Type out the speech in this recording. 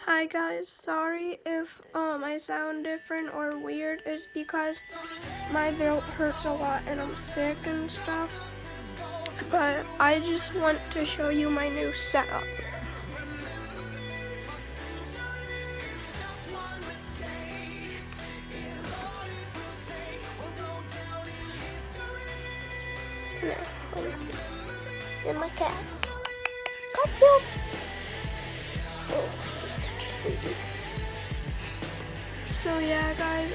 Hi guys, sorry if I sound different or weird. It's because my throat hurts a lot and I'm sick and stuff. But I just want to show you my new setup. And my cat. Garfield. Oh, he's such a sweetie. So yeah guys,